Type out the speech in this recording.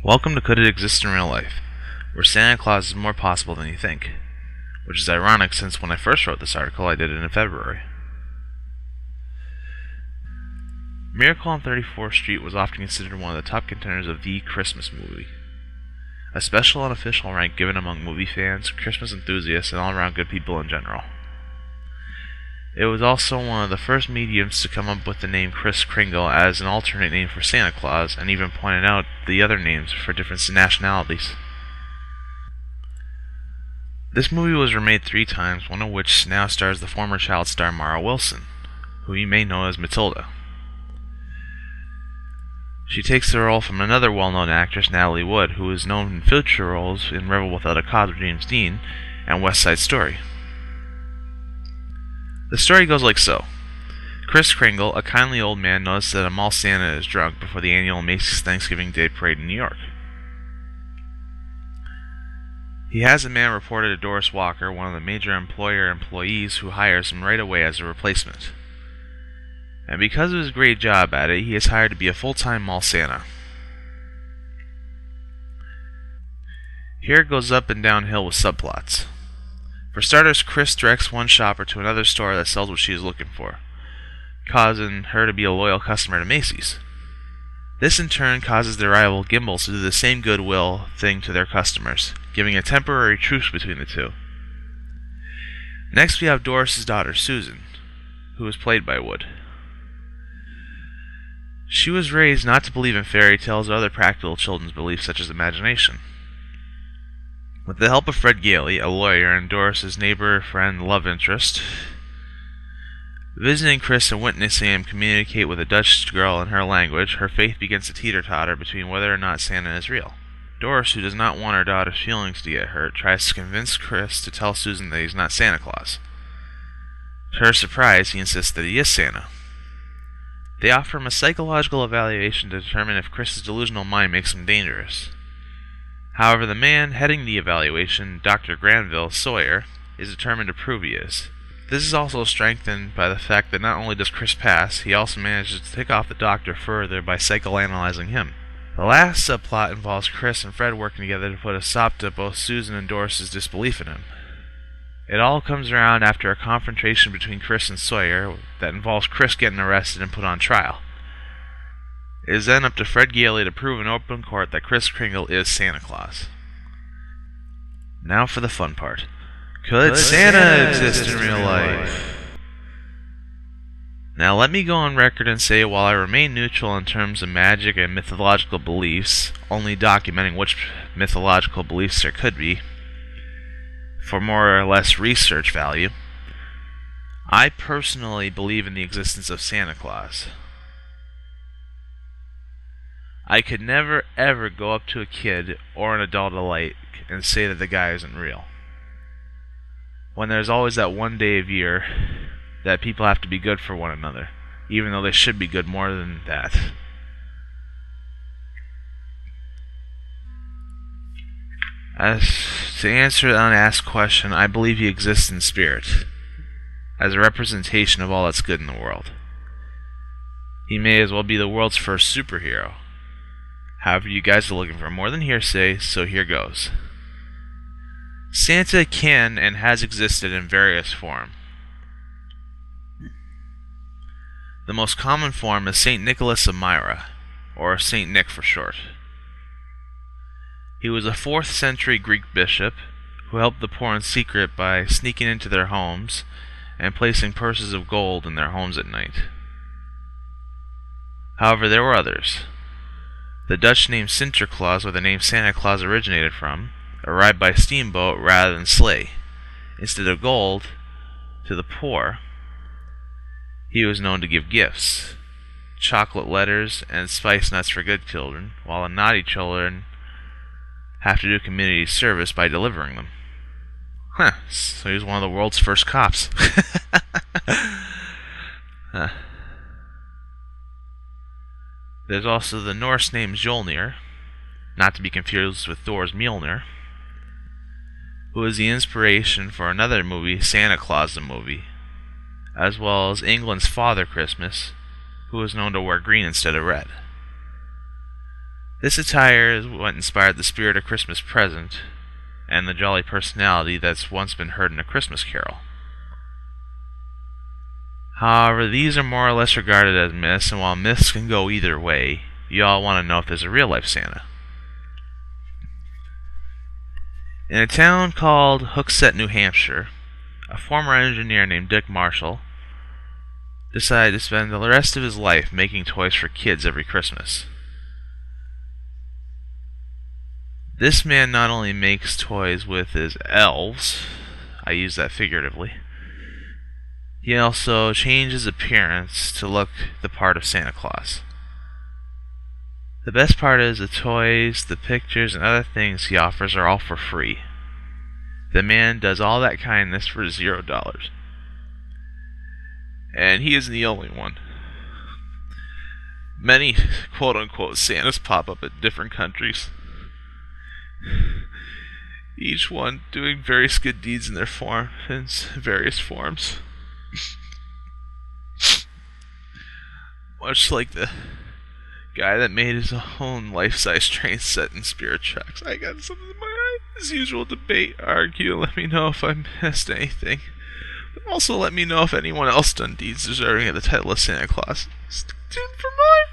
Welcome to Could It Exist in Real Life, where Santa Claus is more possible than you think, which is ironic since when I first wrote this article I did it in February. Miracle on 34th Street was often considered one of the top contenders of the Christmas movie, a special unofficial rank given among movie fans, Christmas enthusiasts, and all-around good people in general. It was also one of the first mediums to come up with the name Kris Kringle as an alternate name for Santa Claus, and even pointed out the other names for different nationalities. This movie was remade 3 times, one of which now stars the former child star Mara Wilson, who you may know as Matilda. She takes the role from another well-known actress, Natalie Wood, who is known in future roles in Rebel Without a Cause with James Dean and West Side Story. The story goes like so. Kris Kringle, a kindly old man, notices that a mall Santa is drunk before the annual Macy's Thanksgiving Day Parade in New York. He has the man reported to Doris Walker, one of the major employees who hires him right away as a replacement. And because of his great job at it, he is hired to be a full-time mall Santa. Here it goes up and downhill with subplots. For starters, Kris directs one shopper to another store that sells what she is looking for, causing her to be a loyal customer to Macy's. This in turn causes their rival Gimbels to do the same goodwill thing to their customers, giving a temporary truce between the two. Next we have Doris' daughter, Susan, who is played by Wood. She was raised not to believe in fairy tales or other practical children's beliefs such as imagination. With the help of Fred Gailey, a lawyer and Doris' neighbor, friend, love interest, visiting Kris and witnessing him communicate with a Dutch girl in her language, her faith begins to teeter-totter between whether or not Santa is real. Doris, who does not want her daughter's feelings to get hurt, tries to convince Kris to tell Susan that he's not Santa Claus. To her surprise, he insists that he is Santa. They offer him a psychological evaluation to determine if Kris's delusional mind makes him dangerous. However, the man heading the evaluation, Dr. Granville Sawyer, is determined to prove he is. This is also strengthened by the fact that not only does Kris pass, he also manages to tick off the doctor further by psychoanalyzing him. The last subplot involves Kris and Fred working together to put a stop to both Susan and Doris' disbelief in him. It all comes around after a confrontation between Kris and Sawyer that involves Kris getting arrested and put on trial. It is then up to Fred Gailey to prove in open court that Kris Kringle is Santa Claus. Now for the fun part. Could Santa exist in real life? Now let me go on record and say while I remain neutral in terms of magic and mythological beliefs, only documenting which mythological beliefs there could be, for more or less research value, I personally believe in the existence of Santa Claus. I could never ever go up to a kid or an adult alike and say that the guy isn't real, when there's always that one day of year that people have to be good for one another, even though they should be good more than that. As to answer the unasked question, I believe he exists in spirit, as a representation of all that's good in the world. He may as well be the world's first superhero. However, you guys are looking for more than hearsay, so here goes. Santa can and has existed in various forms. The most common form is St. Nicholas of Myra, or St. Nick for short. He was a 4th century Greek bishop who helped the poor in secret by sneaking into their homes and placing purses of gold in their homes at night. However, there were others. The Dutch name Sinterklaas, where the name Santa Claus originated from, arrived by steamboat rather than sleigh. Instead of gold to the poor, he was known to give gifts, chocolate letters, and spice nuts for good children, while the naughty children have to do community service by delivering them. So he was one of the world's first cops. There's also the Norse name Mjolnir, not to be confused with Thor's Mjolnir, who is the inspiration for another movie, Santa Claus the Movie, as well as England's Father Christmas, who is known to wear green instead of red. This attire is what inspired the spirit of Christmas present and the jolly personality that's once been heard in A Christmas Carol. However, these are more or less regarded as myths, and while myths can go either way, you all want to know if there's a real-life Santa. In a town called Hooksett, New Hampshire, a former engineer named Dick Marshall decided to spend the rest of his life making toys for kids every Christmas. This man not only makes toys with his elves, I use that figuratively, he also changes appearance to look the part of Santa Claus. The best part is the toys, the pictures, and other things he offers are all for free. The man does all that kindness for $0. And he isn't the only one. Many quote-unquote Santas pop up in different countries. Each one doing various good deeds in various forms. Much like the guy that made his own life-size train set in Spirit Tracks. I got something in my eye. As usual, debate, argue, let me know if I missed anything. But also let me know if anyone else done deeds deserving of the title of Santa Claus. Stay tuned for more!